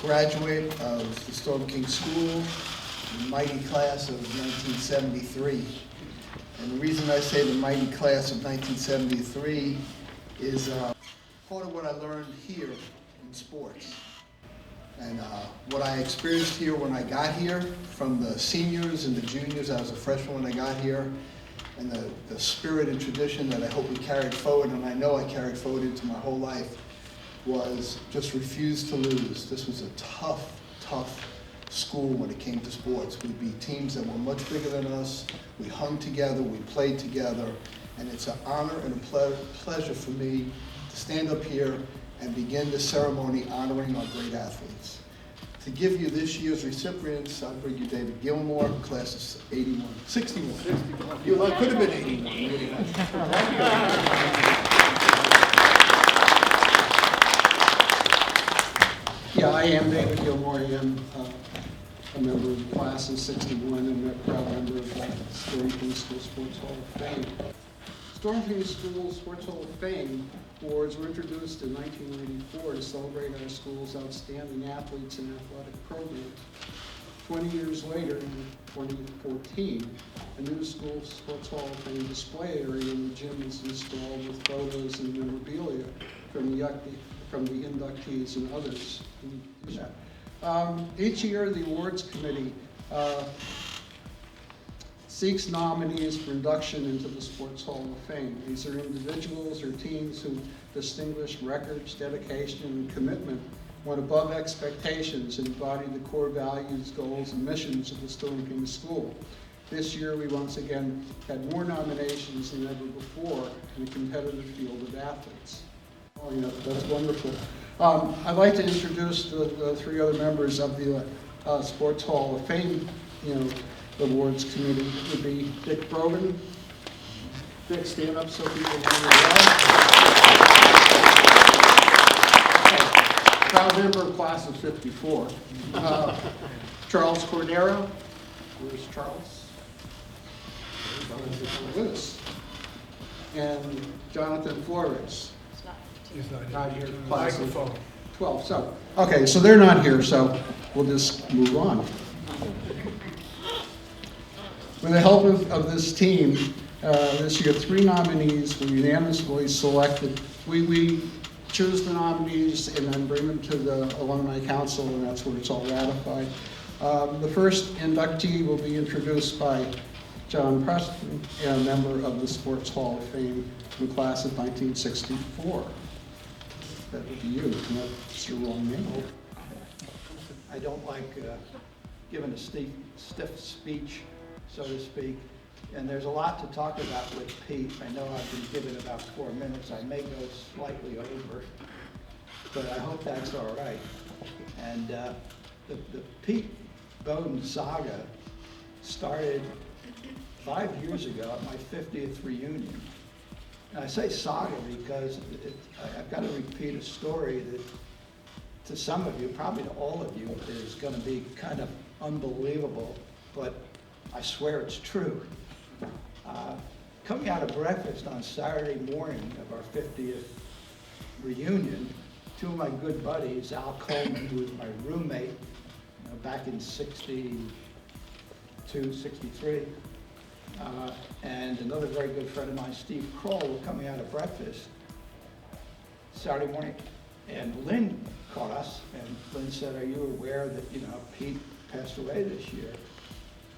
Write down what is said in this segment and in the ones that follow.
graduate of the Storm King School, the mighty class of 1973. And the reason I say the mighty class of 1973 is part of what I learned here in sports. And what I experienced here when I got here, from the seniors and the juniors, I was a freshman when I got here, and the spirit and tradition that I hope we carried forward, and I know I carried forward into my whole life, was just refuse to lose. This was a tough, tough school when it came to sports. We beat teams that were much bigger than us. We hung together, we played together, and it's an honor and a pleasure for me to stand up here and begin the ceremony honoring our great athletes. To give you this year's recipients, I'll bring you David Gilmore, class of 61. You could have been 81. Yeah, I am David Gilmore. I am a member of the class of 61 and a proud member of the Storm King School Sports Hall of Fame. Storm King School Sports Hall of Fame awards were introduced in 1994 to celebrate our school's outstanding athletes and athletic programs. 20 years later, in 2014, a new school sports hall of fame display area in the gym is installed with photos and memorabilia from the inductees and others. Each year, the awards committee seeks nominees for induction into the Sports Hall of Fame. These are individuals or teams who distinguish records, dedication, and commitment, went above expectations, and embody the core values, goals, and missions of the Storm King School. This year, we once again had more nominations than ever before in a competitive field of athletes. Oh, yeah, that's wonderful. I'd like to introduce the three other members of the Sports Hall of Fame, the awards committee. It would be Dick Brogan. Dick, stand up so people know you well. Proud member of class of 54. Charles Cordero. Where's Charles? With us. And Jonathan Flores. He's Not here. Microphone. 12. So, okay, so they're not here, so we'll just move on. With the help of this team, this year 3 nominees were unanimously selected. We choose the nominees and then bring them to the Alumni Council, and that's where it's all ratified. The first inductee will be introduced by John Preston, a member of the Sports Hall of Fame from the class of 1964. That would be you. That's your wrong name. I don't like giving a stiff speech, so to speak. And there's a lot to talk about with Pete. I know I've been given about 4 minutes. I may go slightly over, but I hope that's all right. And the Pete Bowden saga started 5 years ago at my 50th reunion. And I say saga because I've got to repeat a story that to some of you, probably to all of you, is going to be kind of unbelievable, but I swear it's true. Coming out of breakfast on Saturday morning of our 50th reunion, 2 of my good buddies, Al Coleman, who was my roommate back in 62, 63, and another very good friend of mine, Steve Kroll, were coming out of breakfast Saturday morning, and Lynn caught us, and Lynn said, "Are you aware that Pete passed away this year?"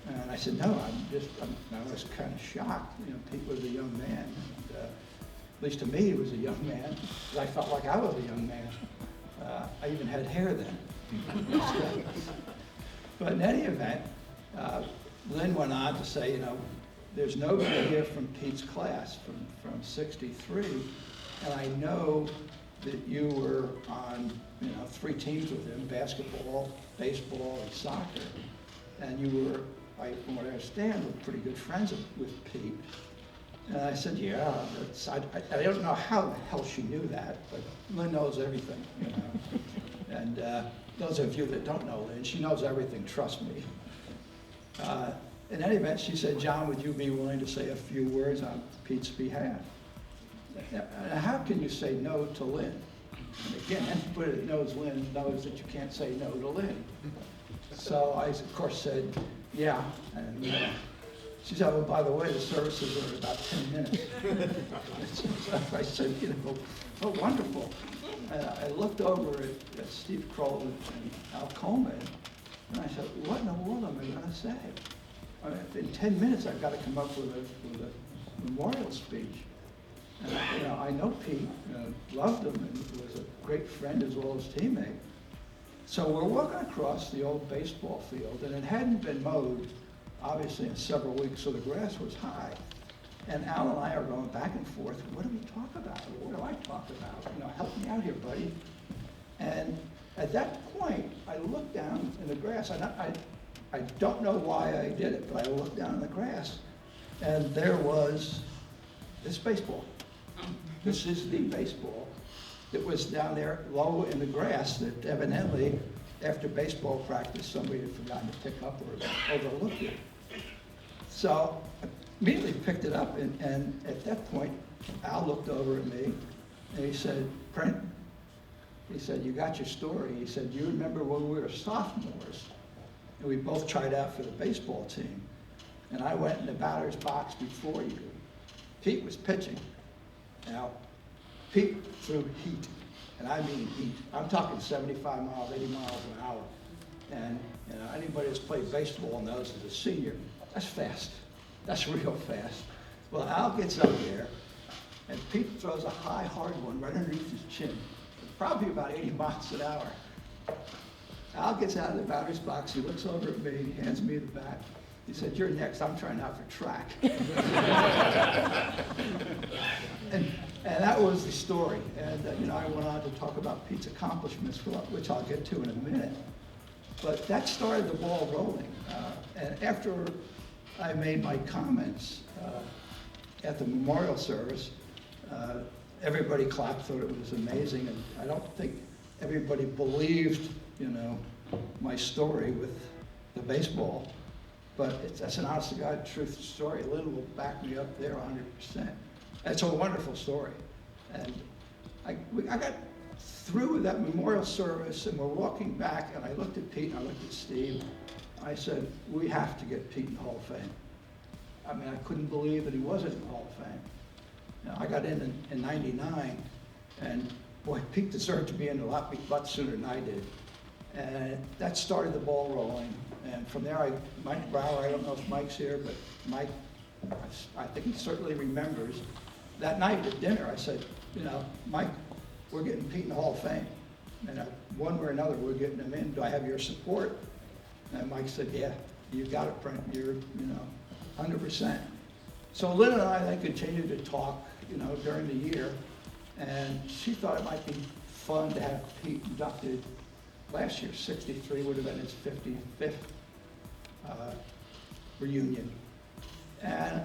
And I said, "No, I was kind of shocked. Pete was a young man, and, at least to me, he was a young man, because I felt like I was a young man. I even had hair then." But in any event, Lynn went on to say, there's nobody here from Pete's class from 63, and I know that you were on 3 teams with him, basketball, baseball, and soccer, and you were, from what I understand, were pretty good friends with Pete. And I said, yeah, I don't know how the hell she knew that, but Lynn knows everything, And those of you that don't know Lynn, she knows everything, trust me. In any event, she said, "John, would you be willing to say a few words on Pete's behalf?" Now, how can you say no to Lynn? And again, anybody that knows Lynn knows that you can't say no to Lynn. So I, of course, said, yeah. And she said, oh, by the way, the services are in about 10 minutes. So I said, oh, wonderful. And I looked over at Steve Kroll and Al Coleman, and I said, what in the world am I going to say? I mean, in 10 minutes, I've got to come up with a memorial speech. And I know Pete, loved him, and was a great friend as well as teammate. So we're walking across the old baseball field, and it hadn't been mowed, obviously, in several weeks, so the grass was high. And Al and I are going back and forth. What do we talk about? What do I talk about? Help me out here, buddy. And at that point, I looked down in the grass. I don't know why I did it, but I looked down in the grass, and there was this baseball. This is the baseball that was down there low in the grass that evidently, after baseball practice, somebody had forgotten to pick up or overlooked it. So I immediately picked it up, and at that point, Al looked over at me, and he said, Brent, he said, you got your story. He said, you remember when we were sophomores, and we both tried out for the baseball team, and I went in the batter's box before you. Pete was pitching. Now, Pete threw heat, and I mean heat. I'm talking 75 miles, 80 miles an hour. And anybody that's played baseball knows as a senior, that's fast. That's real fast. Well, Al gets up there, and Pete throws a high, hard one right underneath his chin, probably about 80 miles an hour. Al gets out of the batter's box, he looks over at me, he hands me the bat. He said, you're next, I'm trying out for track. and that was the story. And I went on to talk about Pete's accomplishments, which I'll get to in a minute. But that started the ball rolling. And after I made my comments at the memorial service, everybody clapped, thought it was amazing. And I don't think everybody believed, my story with the baseball. But that's an honest to God truth story. Lynn will back me up there 100%. It's a wonderful story. And I got through with that memorial service, and we're walking back, and I looked at Pete and I looked at Steve. I said, we have to get Pete in the Hall of Fame. I mean, I couldn't believe that he wasn't in the Hall of Fame. I got in 99, and boy, Pete deserved to be in a lot sooner than I did. And that started the ball rolling. And from there, Mike Brower, I don't know if Mike's here, but Mike, I think he certainly remembers. That night at dinner, I said, Mike, we're getting Pete in the Hall of Fame. One way or another, we're getting him in. Do I have your support? And Mike said, yeah, you got it, Brent. You're, 100%. So Lynn and I then continued to talk, during the year. And she thought it might be fun to have Pete inducted. Last year, 63 would have been his 55th reunion. And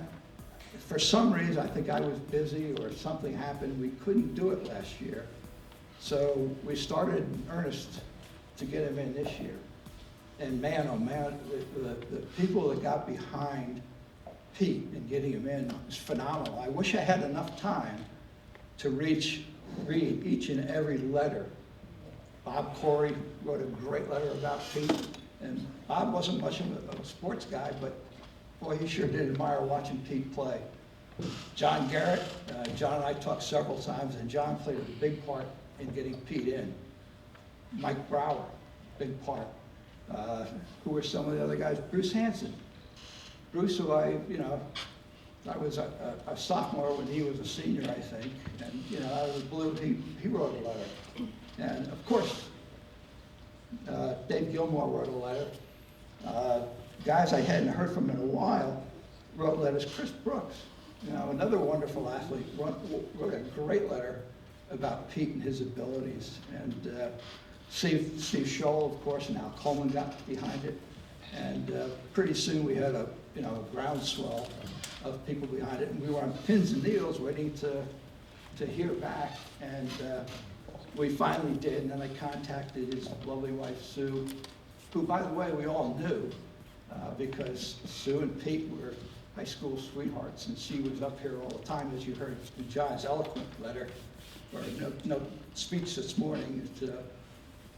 for some reason, I think I was busy or something happened, we couldn't do it last year. So we started in earnest to get him in this year. And man, oh man, the people that got behind Pete and getting him in was phenomenal. I wish I had enough time to read each and every letter. Bob Corey wrote a great letter about Pete, and Bob wasn't much of a sports guy, but boy, he sure did admire watching Pete play. John Garrett, John and I talked several times, and John played a big part in getting Pete in. Mike Brower, big part. Who were some of the other guys? Bruce Hansen. Bruce, who I was a sophomore when he was a senior, I think, and out of the blue, he wrote a letter. And of course, Dave Gilmore wrote a letter. Guys I hadn't heard from in a while wrote letters. Chris Brooks, another wonderful athlete, wrote a great letter about Pete and his abilities. And Steve Scholl, of course, and Al Coleman got behind it. And pretty soon we had a groundswell of people behind it. And we were on pins and needles waiting to hear back. And we finally did, and then I contacted his lovely wife, Sue, who, by the way, we all knew because Sue and Pete were high school sweethearts, and she was up here all the time, as you heard in John's eloquent letter. or no speech this morning.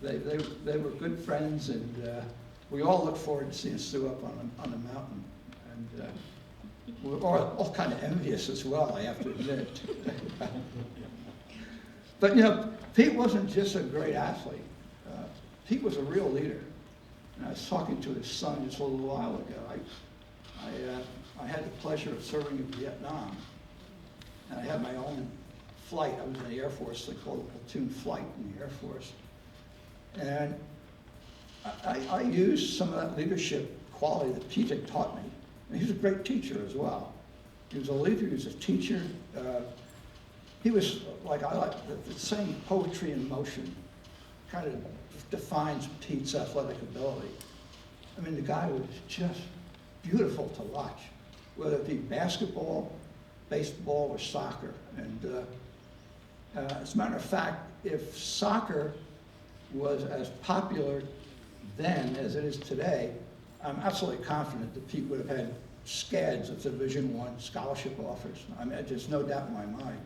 They were good friends, and we all look forward to seeing Sue up on the mountain. And we're all kind of envious as well, I have to admit. But you know, Pete wasn't just a great athlete. Pete was a real leader. And I was talking to his son just a little while ago. I had the pleasure of serving in Vietnam. And I had my own flight. I was in the Air Force. They called it platoon flight in the Air Force. And I used some of that leadership quality that Pete had taught me. And he was a great teacher as well. He was a leader, he was a teacher. He was, like I like, the saying poetry in motion kind of defines Pete's athletic ability. I mean, the guy was just beautiful to watch, whether it be basketball, baseball, or soccer. And as a matter of fact, if soccer was as popular then as it is today, I'm absolutely confident that Pete would have had SKS of Division I scholarship offers. I mean, there's no doubt in my mind.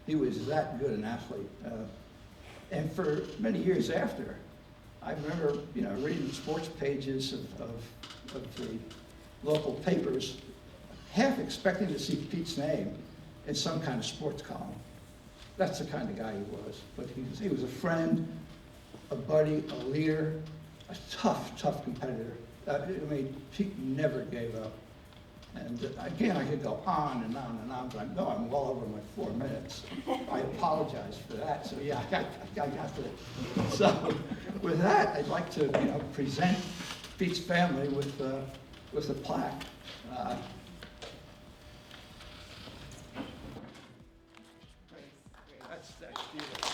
He was that good an athlete. And for many years after, I remember, you know, reading the sports pages of the local papers, half expecting to see Pete's name in some kind of sports column. That's the kind of guy he was. But he was a friend, a buddy, a leader, a tough competitor. I mean, Pete never gave up. And again, I could go on and on and on, but I know I'm well over my 4 minutes. I apologize for that. So yeah, I got to. So with that, I'd like to, you know, present Pete's family with a plaque. That's beautiful.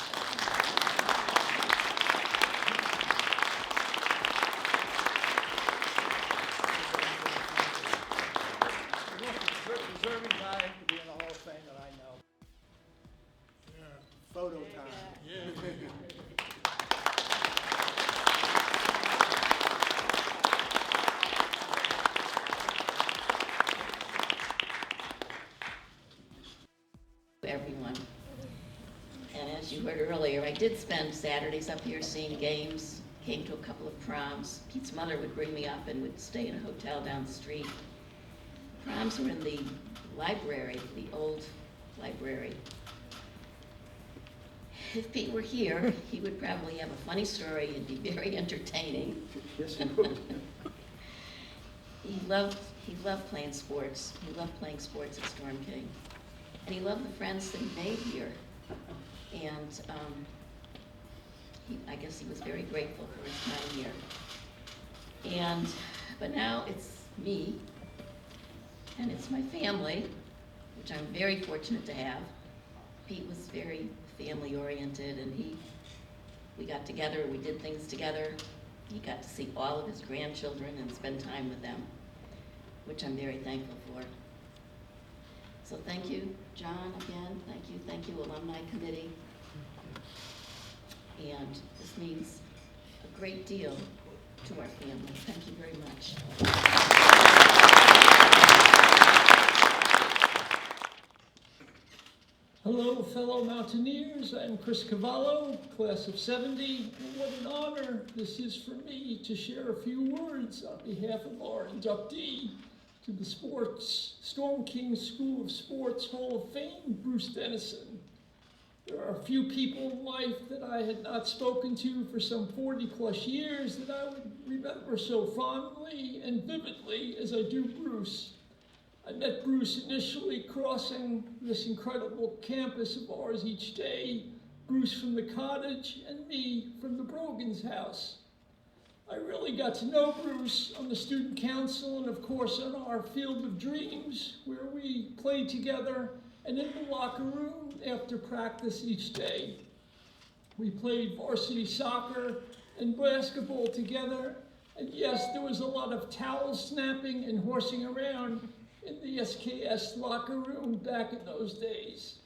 Deserving guy to be in the Hall of Fame that I know. Yeah. Photo time. Everyone. And as you heard earlier, I did spend Saturdays up here seeing games, came to a couple of proms. Pete's mother would bring me up and would stay in a hotel down the street. Proms were in the library, the old library. If Pete were here, he would probably have a funny story. It'd be very entertaining. Yes, he would. He loved playing sports. He loved playing sports at Storm King. And he loved the friends that he made here. And I guess he was very grateful for his time here. But now it's me, and it's my family, which I'm very fortunate to have. Pete was very family-oriented, and we got together, we did things together. He got to see all of his grandchildren and spend time with them, which I'm very thankful for. So thank you, John, again. Thank you, Alumni Committee. And this means a great deal to our family. Thank you very much. Hello, fellow Mountaineers. I'm Chris Cavallo, class of '70. And what an honor this is for me to share a few words on behalf of our inductee to the Storm King School of Sports Hall of Fame, Bruce Dennison. There are a few people in life that I had not spoken to for some 40 plus years that I would remember so fondly and vividly as I do Bruce. I met Bruce initially crossing this incredible campus of ours each day, Bruce from the cottage and me from the Brogan's house. I really got to know Bruce on the student council and of course on our Field of Dreams, where we played together and in the locker room after practice each day. We played varsity soccer and basketball together, and yes, there was a lot of towel snapping and horsing around in the SKS locker room back in those days.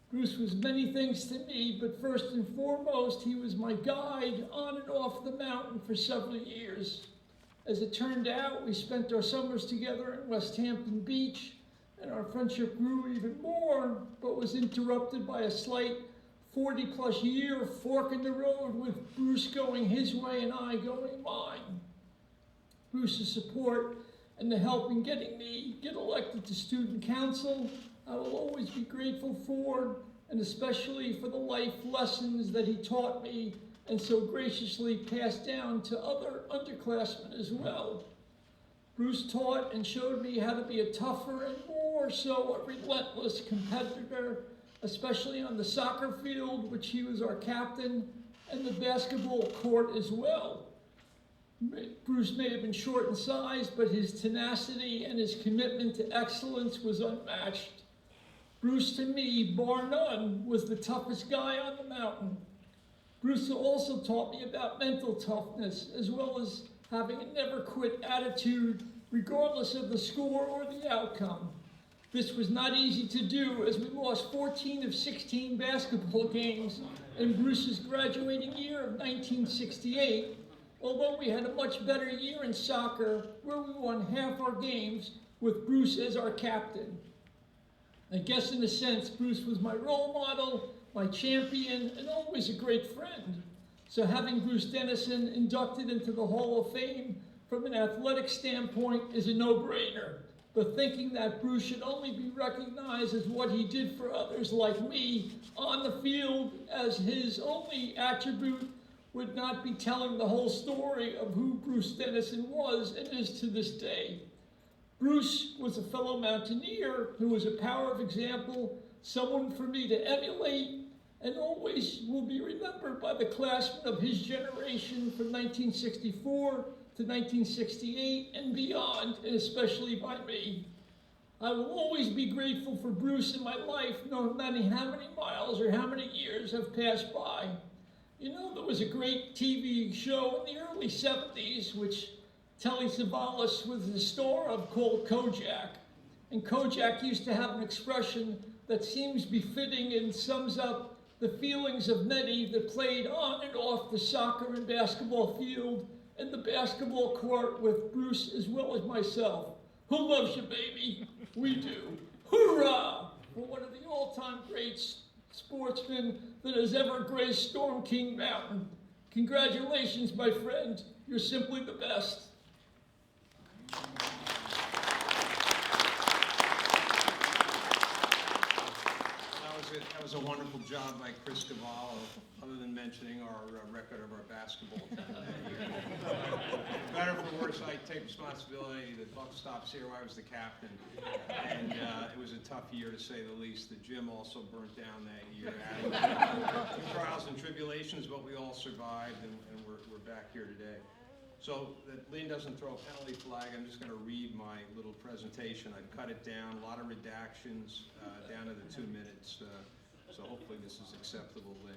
Bruce was many things to me, but first and foremost, he was my guide on and off the mountain for several years. As it turned out, we spent our summers together in West Hampton Beach, and our friendship grew even more, but was interrupted by a slight 40-plus year fork in the road with Bruce going his way and I going mine. Bruce's support and the help in getting me get elected to student council, I will always be grateful for, and especially for the life lessons that he taught me and so graciously passed down to other underclassmen as well. Bruce taught and showed me how to be a tougher and more so a relentless competitor, especially on the soccer field, which he was our captain, and the basketball court as well. Bruce may have been short in size, but his tenacity and his commitment to excellence was unmatched. Bruce, to me, bar none, was the toughest guy on the mountain. Bruce also taught me about mental toughness, as well as having a never-quit attitude, regardless of the score or the outcome. This was not easy to do, as we lost 14 of 16 basketball games in Bruce's graduating year of 1968, although we had a much better year in soccer, where we won half our games with Bruce as our captain. I guess in a sense, Bruce was my role model, my champion, and always a great friend. So having Bruce Dennison inducted into the Hall of Fame from an athletic standpoint is a no-brainer. But thinking that Bruce should only be recognized as what he did for others like me on the field as his only attribute would not be telling the whole story of who Bruce Dennison was and is to this day. Bruce was a fellow mountaineer who was a power of example, someone for me to emulate, and always will be remembered by the classmen of his generation from 1964 to 1968 and beyond, and especially by me. I will always be grateful for Bruce in my life, no matter how many miles or how many years have passed by. You know, there was a great TV show in the early 70s, which Telly Savalas was the star of, called Kojak. And Kojak used to have an expression that seems befitting and sums up the feelings of many that played on and off the soccer and basketball field and the basketball court with Bruce as well as myself. Who loves you, baby? We do. Hoorah! For one of the all-time great sportsmen that has ever graced Storm King Mountain. Congratulations, my friend. You're simply the best. That was a wonderful job by Chris Cavallo, other than mentioning our record of our basketball team that year. Better for worse, I take responsibility. The buck stops here. I was the captain, and it was a tough year to say the least. The gym also burnt down that year. Trials and tribulations, but we all survived, and we're back here today. So that Lynn doesn't throw a penalty flag, I'm just going to read my little presentation. I've cut it down, a lot of redactions, down to the 2 minutes, so hopefully this is acceptable, Lynn.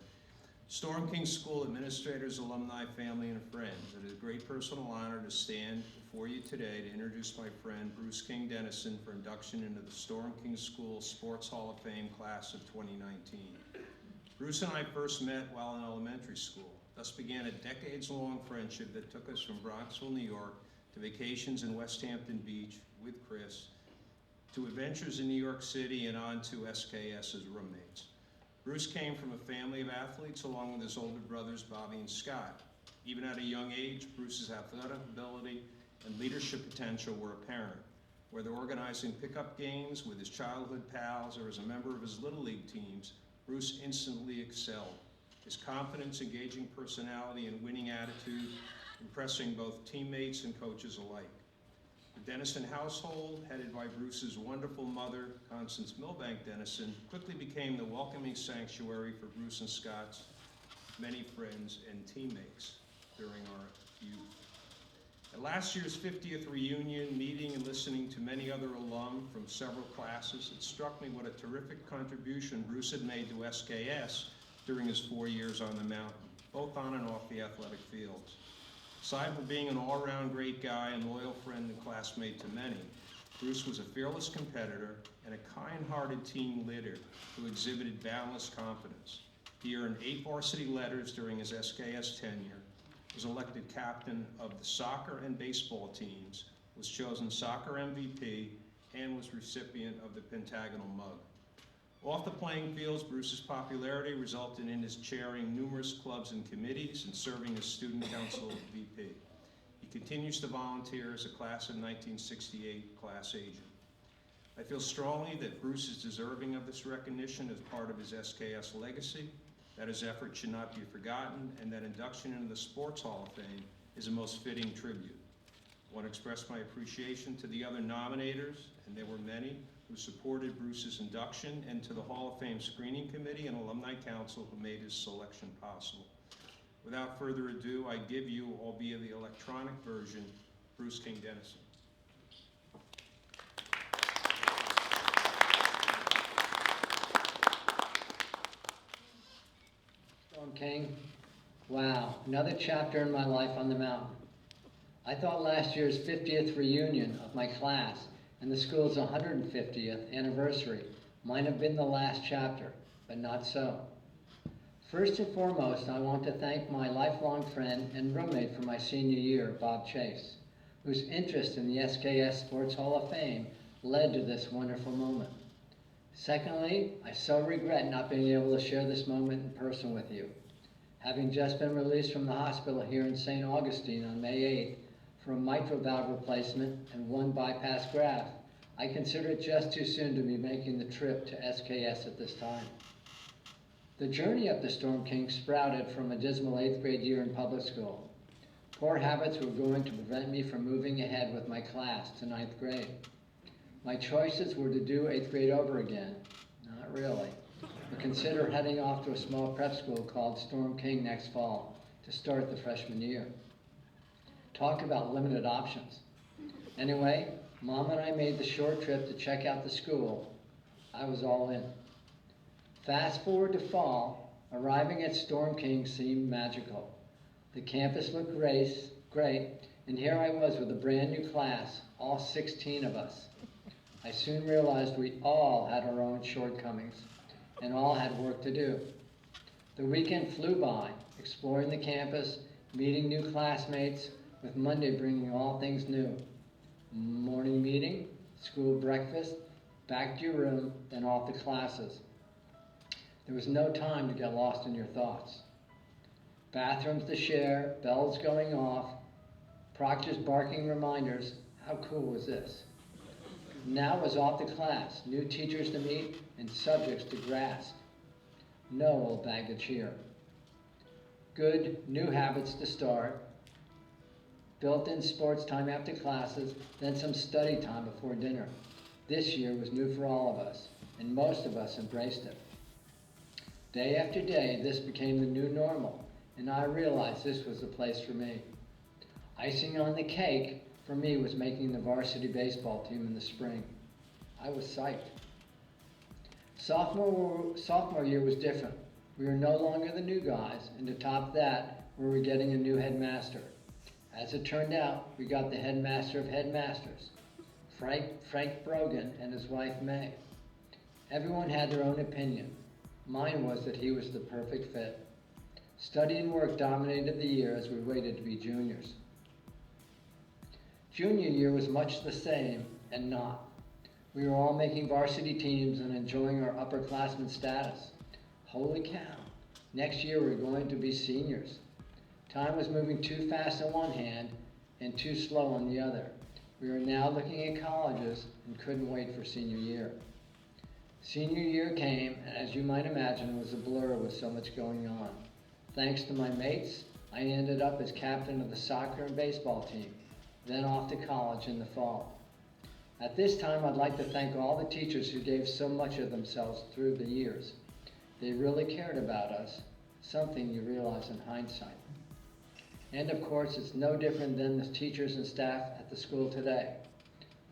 Storm King School administrators, alumni, family, and friends, it is a great personal honor to stand before you today to introduce my friend Bruce King Dennison for induction into the Storm King School Sports Hall of Fame class of 2019. Bruce and I first met while in elementary school. Thus began a decades-long friendship that took us from Bronxville, New York, to vacations in West Hampton Beach with Chris, to adventures in New York City, and on to SKS as roommates. Bruce came from a family of athletes along with his older brothers, Bobby and Scott. Even at a young age, Bruce's athletic ability and leadership potential were apparent. Whether organizing pickup games with his childhood pals or as a member of his Little League teams, Bruce instantly excelled. His confidence, engaging personality, and winning attitude impressing both teammates and coaches alike. The Dennison household, headed by Bruce's wonderful mother, Constance Milbank Dennison, quickly became the welcoming sanctuary for Bruce and Scott's many friends and teammates during our youth. At last year's 50th reunion, meeting and listening to many other alum from several classes, it struck me what a terrific contribution Bruce had made to SKS during his 4 years on the mountain, both on and off the athletic fields. Aside from being an all-around great guy and loyal friend and classmate to many, Bruce was a fearless competitor and a kind-hearted team leader who exhibited boundless confidence. He earned 8 varsity letters during his SKS tenure, was elected captain of the soccer and baseball teams, was chosen soccer MVP, and was recipient of the Pentagonal Mug. Off the playing fields, Bruce's popularity resulted in his chairing numerous clubs and committees and serving as student council VP. He continues to volunteer as a class of 1968 class agent. I feel strongly that Bruce is deserving of this recognition as part of his SKS legacy, that his efforts should not be forgotten, and that induction into the Sports Hall of Fame is a most fitting tribute. I want to express my appreciation to the other nominators, and there were many, who supported Bruce's induction, and to the Hall of Fame Screening Committee and Alumni Council who made his selection possible. Without further ado, I give you, albeit the electronic version, Bruce King Dennison. Storm King, wow, another chapter in my life on the mountain. I thought last year's 50th reunion of my class and the school's 150th anniversary might have been the last chapter, but not so. First and foremost, I want to thank my lifelong friend and roommate for my senior year, Bob Chase, whose interest in the SKS Sports Hall of Fame led to this wonderful moment. Secondly, I so regret not being able to share this moment in person with you. Having just been released from the hospital here in St. Augustine on May 8th for a mitral valve replacement and 1 bypass graft, I consider it just too soon to be making the trip to SKS at this time. The journey up to Storm King sprouted from a dismal 8th grade year in public school. Poor habits were going to prevent me from moving ahead with my class to 9th grade. My choices were to do 8th grade over again. Not really. But consider heading off to a small prep school called Storm King next fall to start the freshman year. Talk about limited options. Anyway, Mom and I made the short trip to check out the school. I was all in. Fast forward to fall, arriving at Storm King seemed magical. The campus looked great, and here I was with a brand new class, all 16 of us. I soon realized we all had our own shortcomings and all had work to do. The weekend flew by, exploring the campus, meeting new classmates, with Monday bringing all things new. Morning meeting, school breakfast, back to your room, then off to classes. There was no time to get lost in your thoughts. Bathrooms to share, bells going off, proctors barking reminders. How cool was this? Now was off to class, new teachers to meet, and subjects to grasp. No old baggage here. Good new habits to start. Built-in sports time after classes, then some study time before dinner. This year was new for all of us, and most of us embraced it. Day after day, this became the new normal, and I realized this was the place for me. Icing on the cake for me was making the varsity baseball team in the spring. I was psyched. Sophomore year was different. We were no longer the new guys, and to top that, we were getting a new headmaster. As it turned out, we got the headmaster of headmasters, Frank Brogan and his wife May. Everyone had their own opinion. Mine was that he was the perfect fit. Study and work dominated the year as we waited to be juniors. Junior year was much the same and not. We were all making varsity teams and enjoying our upperclassmen status. Holy cow, next year we're going to be seniors. Time was moving too fast on one hand and too slow on the other. We were now looking at colleges and couldn't wait for senior year. Senior year came, and as you might imagine, it was a blur with so much going on. Thanks to my mates, I ended up as captain of the soccer and baseball team, then off to college in the fall. At this time, I'd like to thank all the teachers who gave so much of themselves through the years. They really cared about us, something you realize in hindsight. And of course, it's no different than the teachers and staff at the school today.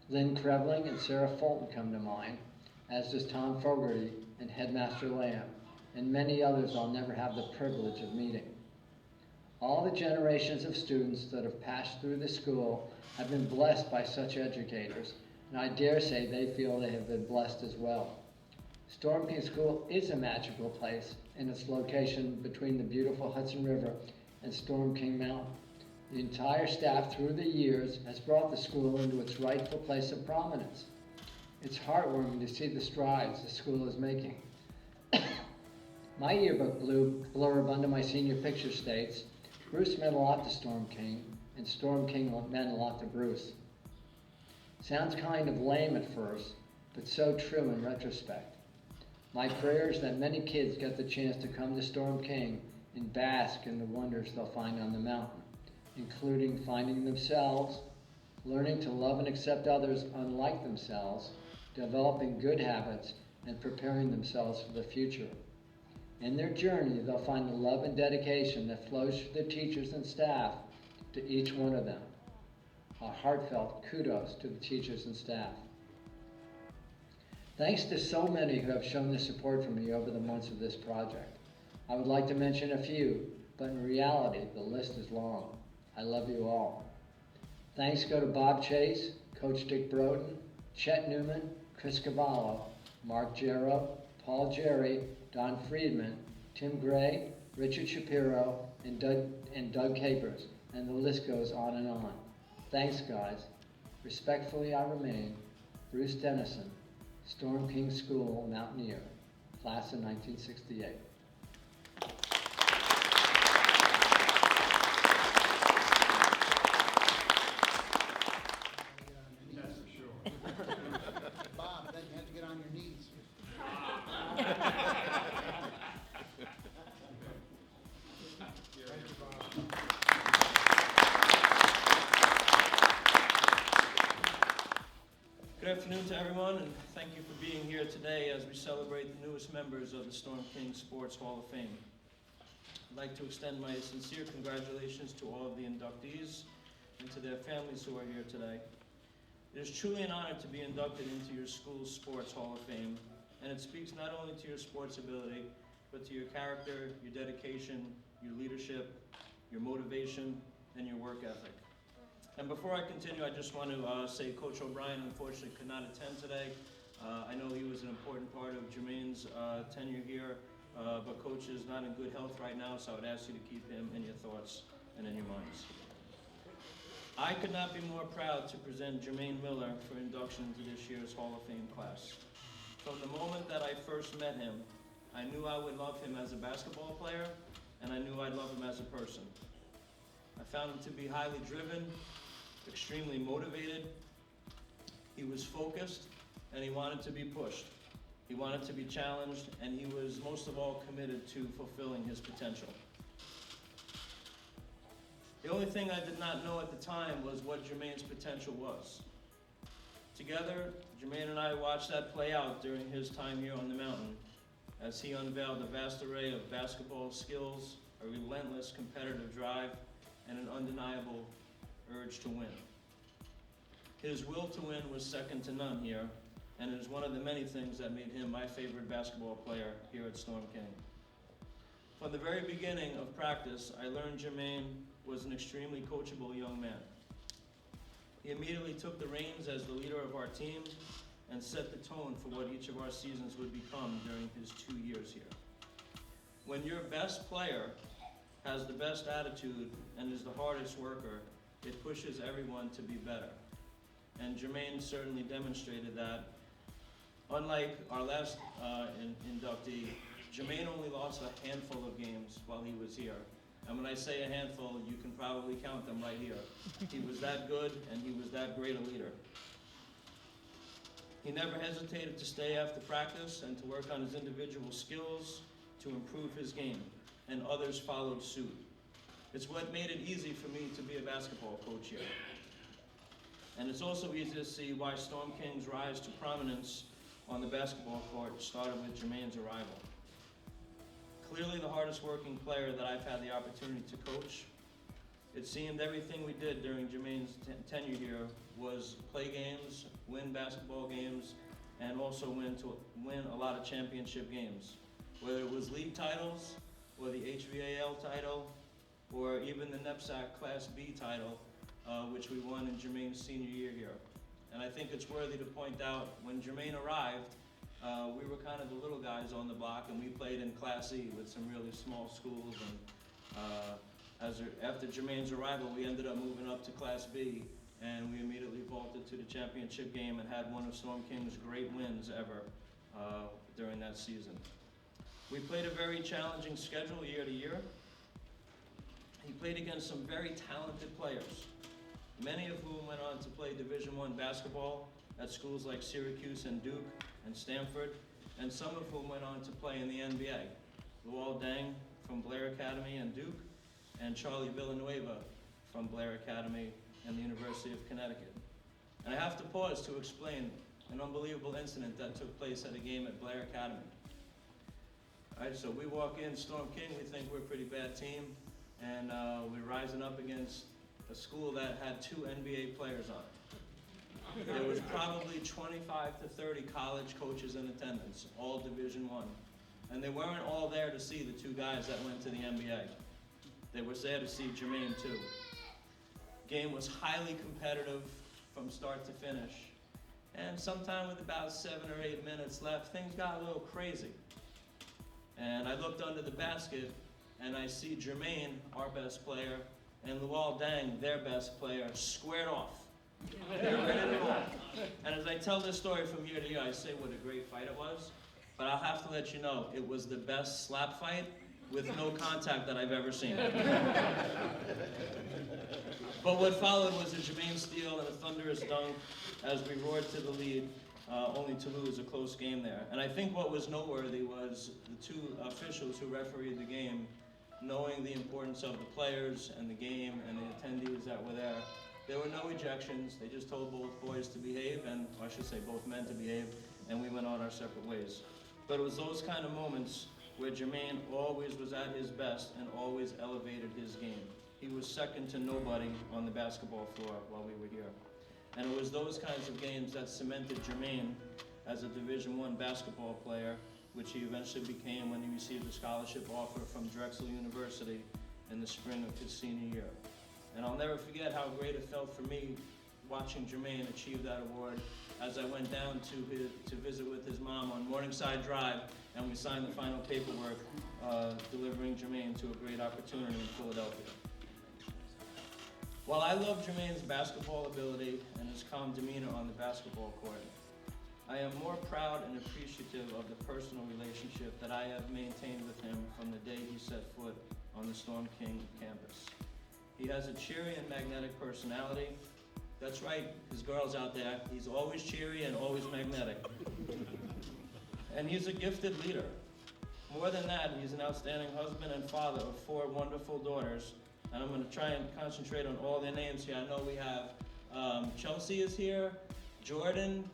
Lynn Krebling and Sarah Fulton come to mind, as does Tom Fogarty and Headmaster Lamb, and many others I'll never have the privilege of meeting. All the generations of students that have passed through the school have been blessed by such educators, and I dare say they feel they have been blessed as well. Storm King School is a magical place in its location between the beautiful Hudson River and Storm King Mountain. The entire staff through the years has brought the school into its rightful place of prominence. It's heartwarming to see the strides the school is making. My yearbook blurb under my senior picture states, Bruce meant a lot to Storm King, and Storm King meant a lot to Bruce. Sounds kind of lame at first, but so true in retrospect. My prayer is that many kids get the chance to come to Storm King and bask in the wonders they'll find on the mountain, including finding themselves, learning to love and accept others unlike themselves, developing good habits, and preparing themselves for the future. In their journey, they'll find the love and dedication that flows through the teachers and staff to each one of them. A heartfelt kudos to the teachers and staff. Thanks to so many who have shown their support for me over the months of this project. I would like to mention a few, but in reality, the list is long. I love you all. Thanks go to Bob Chase, Coach Dick Broden, Chet Newman, Chris Cavallo, Mark Jarrow, Paul Jerry, Don Friedman, Tim Gray, Richard Shapiro, and Doug Capers, and the list goes on and on. Thanks, guys. Respectfully, I remain Bruce Dennison, Storm King School Mountaineer, class of 1968. That's for sure. Bob, then you have to get on your knees. Good afternoon to everyone, and thank you for being here today as we celebrate the newest members of the Storm King Sports Hall of Fame. I'd like to extend my sincere congratulations to all of the inductees and to their families who are here today. It is truly an honor to be inducted into your school's Sports Hall of Fame, and it speaks not only to your sports ability, but to your character, your dedication, your leadership, your motivation, and your work ethic. And before I continue, I just want to say Coach O'Brien unfortunately could not attend today. I know he was an important part of Jermaine's tenure here, but Coach is not in good health right now, so I would ask you to keep him in your thoughts and in your minds. I could not be more proud to present Jermaine Miller for induction to this year's Hall of Fame class. From the moment that I first met him, I knew I would love him as a basketball player, and I knew I'd love him as a person. I found him to be highly driven, extremely motivated. He was focused, and he wanted to be pushed. He wanted to be challenged, and he was most of all committed to fulfilling his potential. The only thing I did not know at the time was what Jermaine's potential was. Together, Jermaine and I watched that play out during his time here on the mountain as he unveiled a vast array of basketball skills, a relentless competitive drive, and an undeniable urge to win. His will to win was second to none here, and it is one of the many things that made him my favorite basketball player here at Storm King. From the very beginning of practice, I learned Jermaine was an extremely coachable young man. He immediately took the reins as the leader of our team and set the tone for what each of our seasons would become during his 2 years here. When your best player has the best attitude and is the hardest worker, it pushes everyone to be better. And Jermaine certainly demonstrated that. Unlike our last inductee, Jermaine only lost a handful of games while he was here. And when I say a handful, you can probably count them right here. He was that good, and he was that great a leader. He never hesitated to stay after practice and to work on his individual skills to improve his game, and others followed suit. It's what made it easy for me to be a basketball coach here. And it's also easy to see why Storm King's rise to prominence on the basketball court started with Jermaine's arrival. Clearly the hardest working player that I've had the opportunity to coach. It seemed everything we did during Jermaine's tenure here was play games, win basketball games, and also win a lot of championship games. Whether it was league titles, or the HVAL title, or even the NEPSAC Class B title, which we won in Jermaine's senior year here. And I think it's worthy to point out, when Jermaine arrived, we were kind of the little guys on the block, and we played in Class E with some really small schools. And after Jermaine's arrival, we ended up moving up to Class B, and we immediately vaulted to the championship game and had one of Storm King's great wins ever during that season. We played a very challenging schedule year to year. He played against some very talented players, many of whom went on to play Division I basketball at schools like Syracuse and Duke and Stanford, and some of whom went on to play in the NBA. Luol Deng from Blair Academy and Duke, and Charlie Villanueva from Blair Academy and the University of Connecticut. And I have to pause to explain an unbelievable incident that took place at a game at Blair Academy. All right, so we walk in, Storm King, we think we're a pretty bad team, and we're rising up against a school that had 2 NBA players on it. There was probably 25 to 30 college coaches in attendance, all Division I. And they weren't all there to see the 2 guys that went to the NBA. They were there to see Jermaine too. Game was highly competitive from start to finish. And sometime with about 7 or 8 minutes left, things got a little crazy. And I looked under the basket, and I see Jermaine, our best player, and Luol Deng, their best player, squared off. They're ready to go. And as I tell this story from year to year, I say what a great fight it was. But I'll have to let you know, it was the best slap fight with no contact that I've ever seen. But what followed was a Jermaine steal and a thunderous dunk as we roared to the lead, only to lose a close game there. And I think what was noteworthy was the 2 officials who refereed the game, knowing the importance of the players and the game and the attendees that were there. There were no ejections. They just told both boys to behave, and or I should say both men to behave, and we went on our separate ways. But it was those kind of moments where Jermaine always was at his best and always elevated his game. He was second to nobody on the basketball floor while we were here. And it was those kinds of games that cemented Jermaine as a Division I basketball player, which he eventually became when he received a scholarship offer from Drexel University in the spring of his senior year. And I'll never forget how great it felt for me watching Jermaine achieve that award as I went down to visit with his mom on Morningside Drive, and we signed the final paperwork delivering Jermaine to a great opportunity in Philadelphia. While I love Jermaine's basketball ability and his calm demeanor on the basketball court, I am more proud and appreciative of the personal relationship that I have maintained with him from the day he set foot on the Storm King campus. He has a cheery and magnetic personality. That's right, his girls out there, he's always cheery and always magnetic. And he's a gifted leader. More than that, he's an outstanding husband and father of 4 wonderful daughters. And I'm going to try and concentrate on all their names here. I know we have Chelsea is here, Jordan,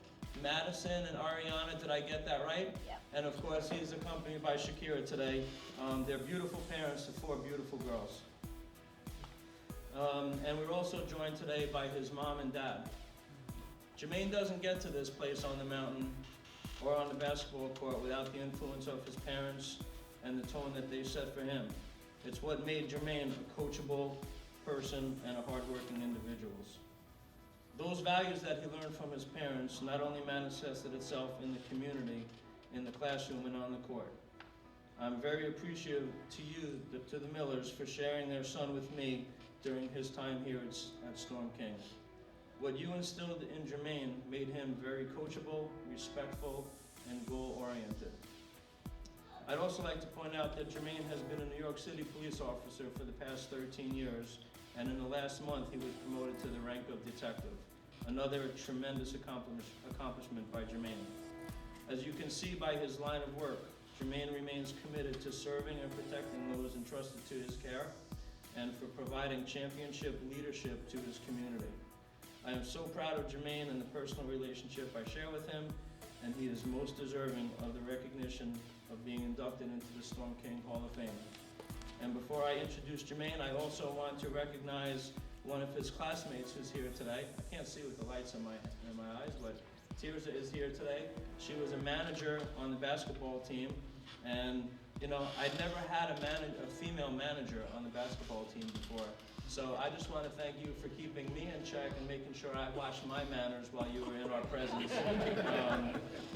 Madison, and Ariana. Did I get that right? Yep. And of course, he's accompanied by Shakira today. They're beautiful parents to 4 beautiful girls. And we're also joined today by his mom and dad. Jermaine doesn't get to this place on the mountain or on the basketball court without the influence of his parents and the tone that they set for him. It's what made Jermaine a coachable person and a hardworking individual. Those values that he learned from his parents not only manifested itself in the community, in the classroom, and on the court. I'm very appreciative to you, to the Millers, for sharing their son with me during his time here at Storm King. What you instilled in Jermaine made him very coachable, respectful, and goal-oriented. I'd also like to point out that Jermaine has been a New York City police officer for the past 13 years, and in the last month he was promoted to the rank of detective. Another tremendous accomplishment by Jermaine. As you can see by his line of work, Jermaine remains committed to serving and protecting those entrusted to his care and for providing championship leadership to his community. I am so proud of Jermaine and the personal relationship I share with him, and he is most deserving of the recognition of being inducted into the Storm King Hall of Fame. And before I introduce Jermaine, I also want to recognize one of his classmates who's here today. I can't see with the lights in my eyes, but Tirza is here today. She was a manager on the basketball team, and I'd never had a female manager on the basketball team before. So I just want to thank you for keeping me in check and making sure I watched my manners while you were in our presence.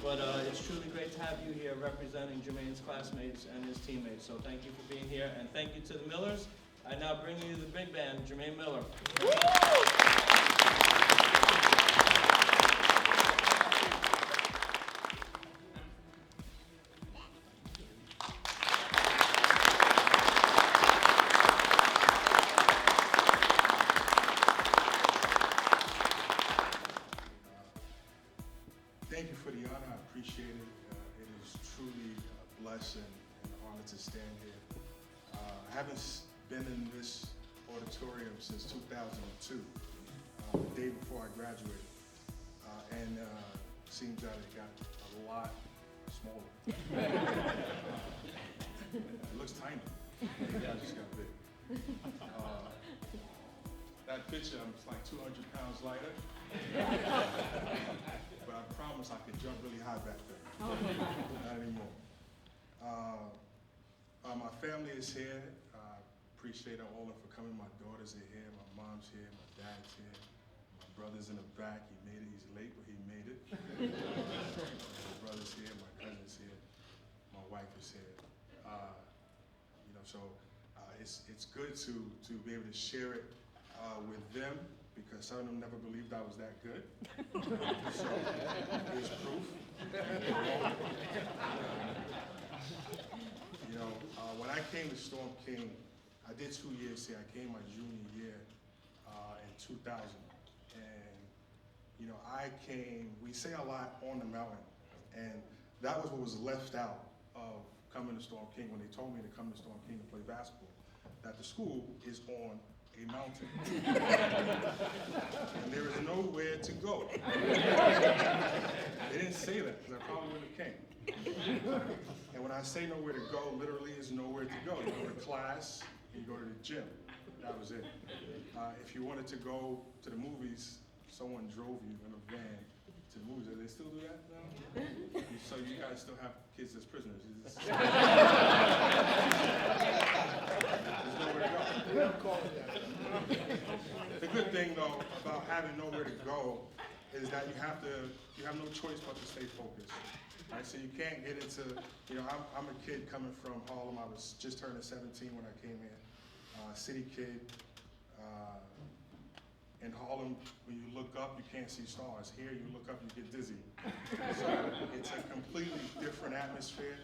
But it's truly great to have you here representing Jermaine's classmates and his teammates. So thank you for being here, and thank you to the Millers, I now bring you the big band, Jermaine Miller. Thank you for the honor. I appreciate it. It is truly a blessing and an honor to stand here. I haven't been in this auditorium since 2002, the day before I graduated. And it seems that it got a lot smaller. It looks tiny. Maybe I just got big. That picture, I'm like 200 pounds lighter. But I promise I could jump really high back then. Not anymore. My family is here. I appreciate all of them for coming. My daughters are here, my mom's here, my dad's here. My brother's in the back. He made it. He's late, but he made it. My brother's here, my cousin's here, my wife is here. It's good to be able to share it with them, because some of them never believed I was that good. So here's proof. When I came to Storm King, I did 2 years here. I came my junior year in 2000. And I came, we say a lot on the mountain, and that was what was left out of coming to Storm King when they told me to come to Storm King to play basketball, that the school is on a mountain. And there is nowhere to go. They didn't say that, because I probably would have came. And when I say nowhere to go, literally is nowhere to go. You go to class, and you go to the gym. That was it. If you wanted to go to the movies, someone drove you in a van to the movies. Do they still do that now? So you guys still have kids as prisoners. There's nowhere to go. We don't call it that. The good thing, though, about having nowhere to go is that you have no choice but to stay focused. Right? So you can't get into, I'm a kid coming from Harlem. I was just turning 17 when I came here. City kid. In Harlem, when you look up, you can't see stars. Here, you look up, you get dizzy. So it's a completely different atmosphere.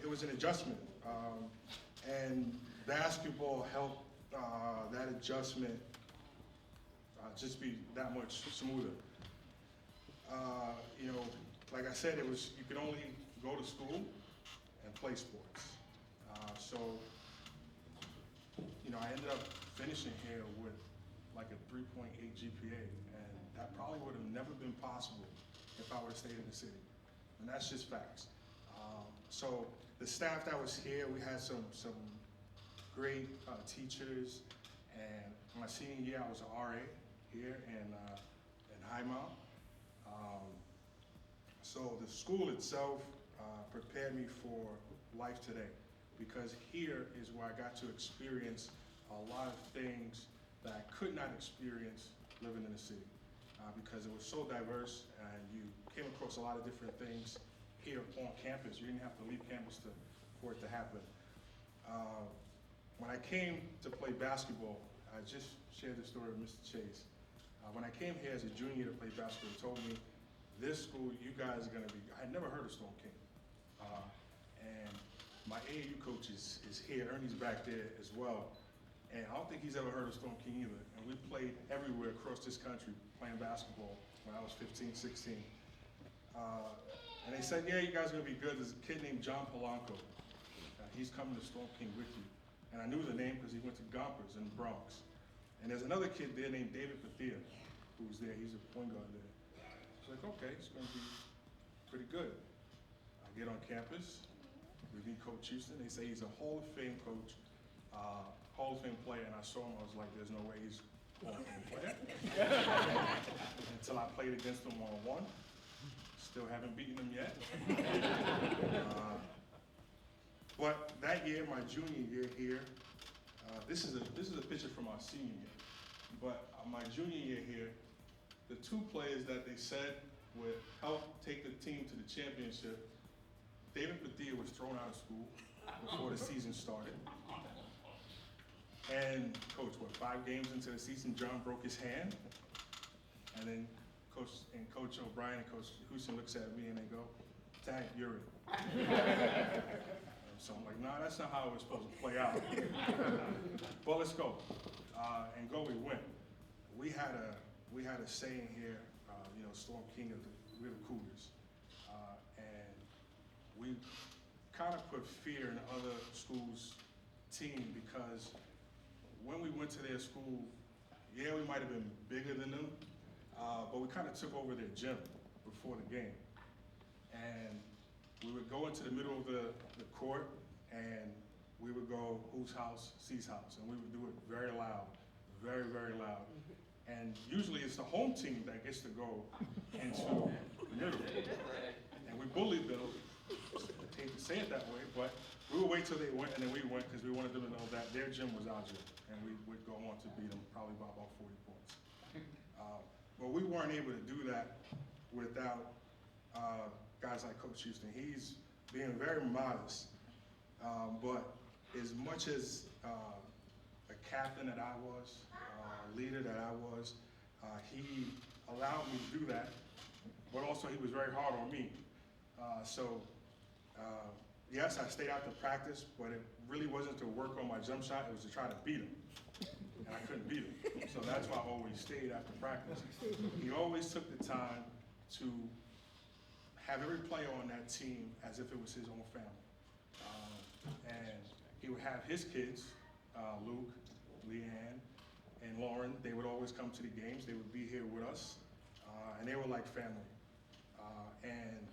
It was an adjustment. And basketball helped that adjustment just be that much smoother. Like I said, you could only go to school and play sports. I ended up finishing here with like a 3.8 GPA, and that probably would have never been possible if I would have stayed in the city. And that's just facts. So the staff that was here, we had some great teachers, and my senior year I was an RA here in Highmount. So the school itself prepared me for life today, because here is where I got to experience a lot of things that I could not experience living in the city, because it was so diverse and you came across a lot of different things here on campus. You didn't have to leave campus for it to happen. When I came to play basketball, I just shared the story with Mr. Chase. When I came here as a junior to play basketball, he told me, this school, you guys are going to be, I had never heard of Storm King. And my AAU coach is here, Ernie's back there as well. And I don't think he's ever heard of Storm King either. And we played everywhere across this country playing basketball when I was 15, 16. And they said, yeah, you guys are going to be good. There's a kid named John Polanco. He's coming to Storm King with you. And I knew the name because he went to Gompers in the Bronx. And there's another kid there named David Pathia, who's there. He's a point guard there. I was like, okay, it's going to be pretty good. I get on campus. We meet Coach Houston. They say he's a Hall of Fame coach, Hall of Fame player, and I saw him. I was like, there's no way he's a Hall of Fame player. Until I played against him one-on-one. Still haven't beaten him yet. But that year, my junior year here, this is a picture from our senior year. But my junior year here, the two players that they said would help take the team to the championship, David Padilla was thrown out of school, before the season started. And Coach, 5 games into the season, John broke his hand. And then Coach O'Brien and Coach Houston looks at me and they go, "Tag, you're it." So I'm like, nah, that's not how it was supposed to play out. But let's go. And go we went. We had a saying here, Storm King we're the Cougars. And we kind of put fear in other schools' team because when we went to their school, yeah, we might have been bigger than them, but we kind of took over their gym before the game. And we would go into the middle of the court and we would go, whose house, C's house. And we would do it very loud, very, very loud. And usually it's the home team that gets to go into the middle. And we bullied them. I hate to say it that way, but we would wait till they went and then we went because we wanted them to know that their gym was our gym. And we would go on to beat them probably by about 40 points. But we weren't able to do that without guys like Coach Houston. He's being very modest, but as much as a captain that I was, a leader that I was, he allowed me to do that, but also he was very hard on me. Yes, I stayed out to practice, but it really wasn't to work on my jump shot, it was to try to beat him. And I couldn't beat him. So that's why I always stayed after practice. He always took the time to have every player on that team as if it was his own family. And he would have his kids, Luke, Leanne, and Lauren. They would always come to the games. They would be here with us. And they were like family. And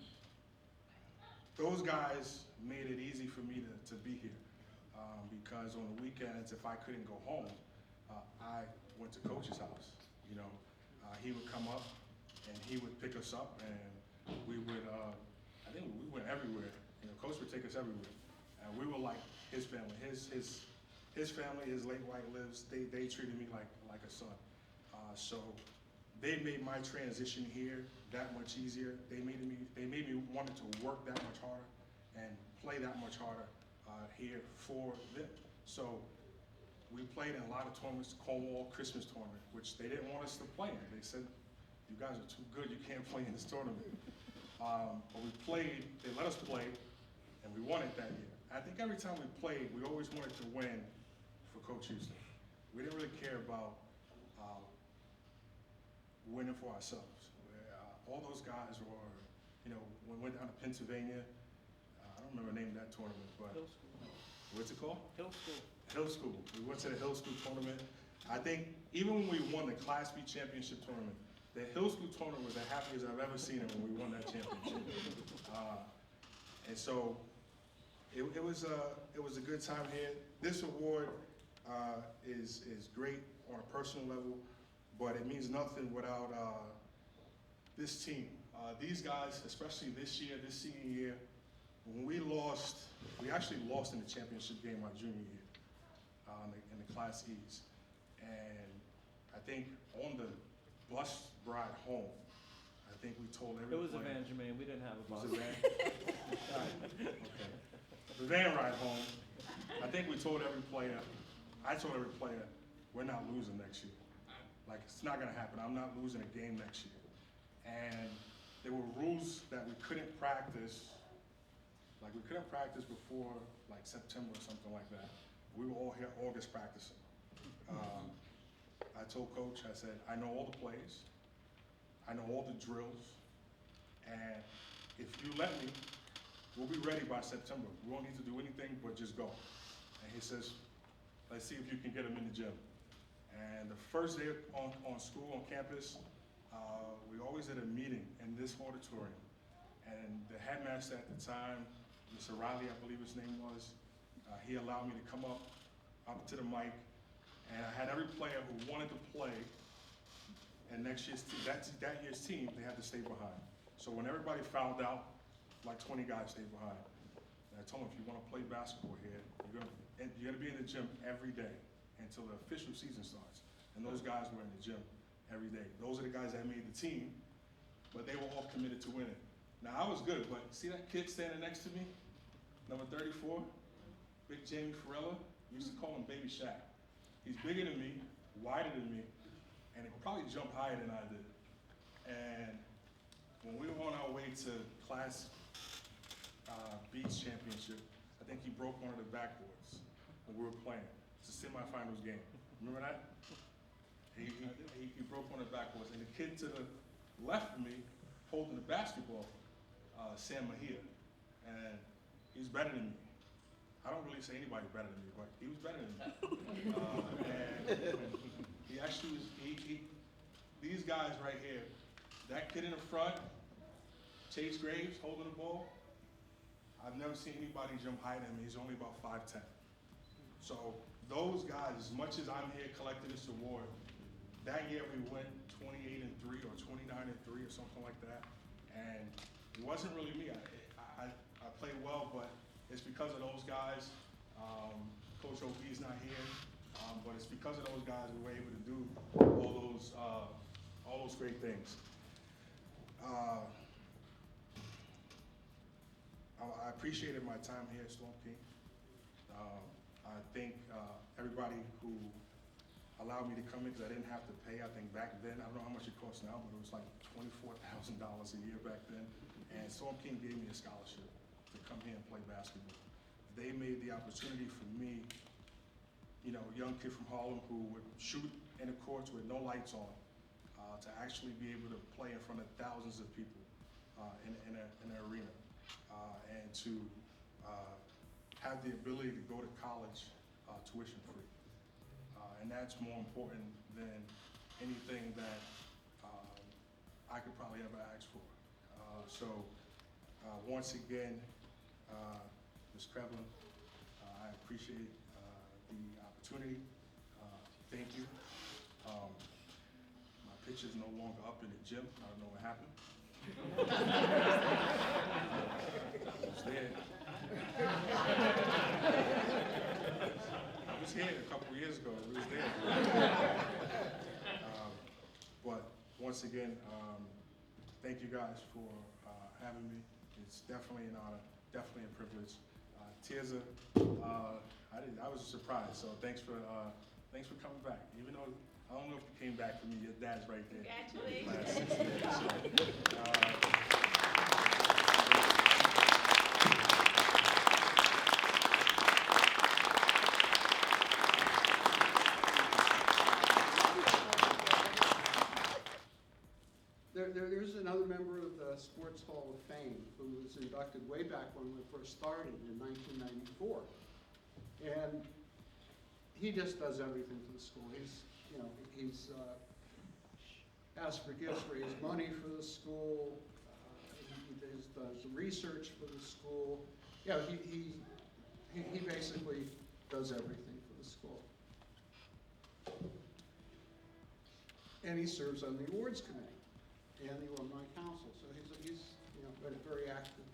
those guys made it easy for me to be here. Because on the weekends, if I couldn't go home, I went to Coach's house. He would come up and he would pick us up, and we would, I think we went everywhere. Coach would take us everywhere. And we were like his family. His family, his late wife lives, they treated me like a son. So they made my transition here that much easier. They made me wanted to work that much harder and play that much harder here for them. So we played in a lot of tournaments, Cornwall Christmas tournament, which they didn't want us to play in. They said, "You guys are too good, you can't play in this tournament." But we played, they let us play, and we won it that year. I think every time we played, we always wanted to win for Coach Houston. We didn't really care about winning for ourselves. All those guys were, when we went down to Pennsylvania, I don't remember the name of that tournament, but Hill School. What's it called? Hill School. Hill School. We went to the Hill School tournament. I think even when we won the Class B championship tournament, the Hill School tournament was the happiest I've ever seen it when we won that championship. And so it was a good time here. This award is great on a personal level, but it means nothing without this team. These guys, especially this year, this senior year, when we actually lost in the championship game our junior year in the Class E's. And I think on the bus ride home, I think we told every It was a player- van, Jermaine. We didn't have a bus. Was it van? All right, okay. The van ride home, I think we told every player, I told every player, we're not losing next year. Like, it's not gonna happen. I'm not losing a game next year. And there were rules that we couldn't practice. Like, we couldn't practice before like September or something like that. We were all here August practicing. I told Coach, I said, I know all the plays, I know all the drills, and if you let me, we'll be ready by September. We won't need to do anything but just go. And he says, let's see if you can get him in the gym. And the first day on school, on campus, we always had a meeting in this auditorium. And the headmaster at the time, Mr. Riley, I believe his name was, he allowed me to come up to the mic, and I had every player who wanted to play, and next year's that year's team, they had to stay behind. So when everybody found out, like 20 guys stayed behind. And I told them, if you want to play basketball here, you're gonna be in the gym every day until the official season starts. And those guys were in the gym every day. Those are the guys that made the team, but they were all committed to winning. Now I was good, but see that kid standing next to me, number 34? Big Jamie Farella, we used to call him Baby Shaq. He's bigger than me, wider than me, and he could probably jump higher than I did. And when we were on our way to Class Beach Championship, I think he broke one of the backboards when we were playing. It's a semifinals game. Remember that? He broke one of the backboards. And the kid to the left of me holding the basketball, Sam Mahia. And he's better than me. I don't really say anybody's better than me, but he was better than me. And he actually was, these guys right here, that kid in the front, Chase Graves holding the ball, I've never seen anybody jump higher than him. He's only about 5'10". So those guys, as much as I'm here collecting this award, that year we went 28-3 or 29-3 or something like that. And it wasn't really me. I played well, but it's because of those guys. Coach OB's not here, but it's because of those guys we were able to do all those great things. I appreciated my time here at Storm King. I thank everybody who allowed me to come in because I didn't have to pay. I think back then, I don't know how much it costs now, but it was like $24,000 a year back then. And Storm King gave me a scholarship to come here and play basketball. They made the opportunity for me, you know, a young kid from Harlem who would shoot in the courts with no lights on, to actually be able to play in front of thousands of people in an arena, and to have the ability to go to college tuition free. And that's more important than anything that I could probably ever ask for. So once again, Ms. Krevlin, I appreciate the opportunity. Thank you. My picture's no longer up in the gym. I don't know what happened. It was there. I was here a couple years ago. It was there. But once again, thank you guys for having me. It's definitely an honor, definitely a privilege. Tirza, I was surprised. So thanks for coming back. Even though I don't know if you came back for me, your dad's right there. Congratulations. There's another member of the Sports Hall of Fame who was inducted way back when we first started in 1994. And he just does everything for the school. He's asked for gifts, raised money for the school. He does research for the school. Yeah, he basically does everything for the school. And he serves on the awards committee and the alumni council, so he's been very active.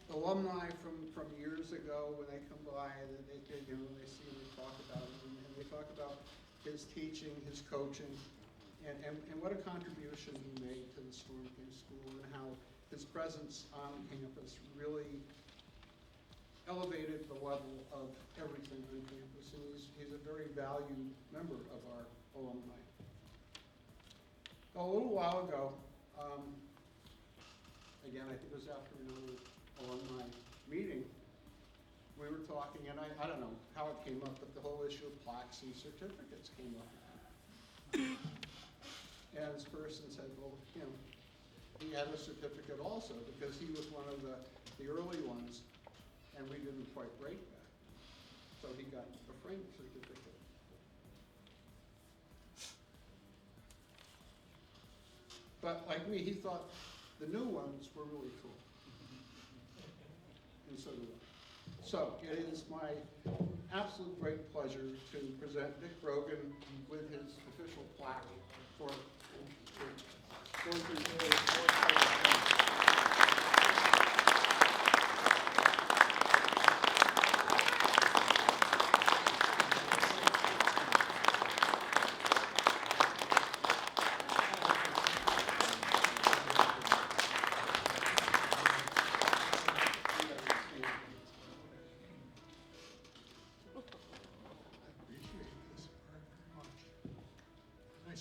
Alumni from years ago, when they come by, they see him, they talk about him, and they talk about his teaching, his coaching, and what a contribution he made to the Storm King School, and how his presence on campus really elevated the level of everything on campus, and he's a very valued member of our alumni. A little while ago, again, I think it was after another alumni meeting, we were talking, and I don't know how it came up, but the whole issue of plaques and certificates came up. And this person said, well, he had a certificate also, because he was one of the early ones, and we didn't quite break that. So he got a framed certificate. But like me, he thought the new ones were really cool. And so do I. So it is my absolute great pleasure to present Dick Brogan with his official plaque for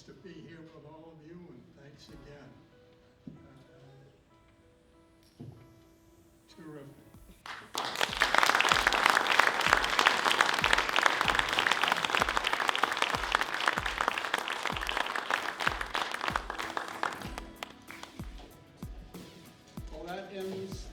to be here with all of you, and thanks again. Terrific. Well, that ends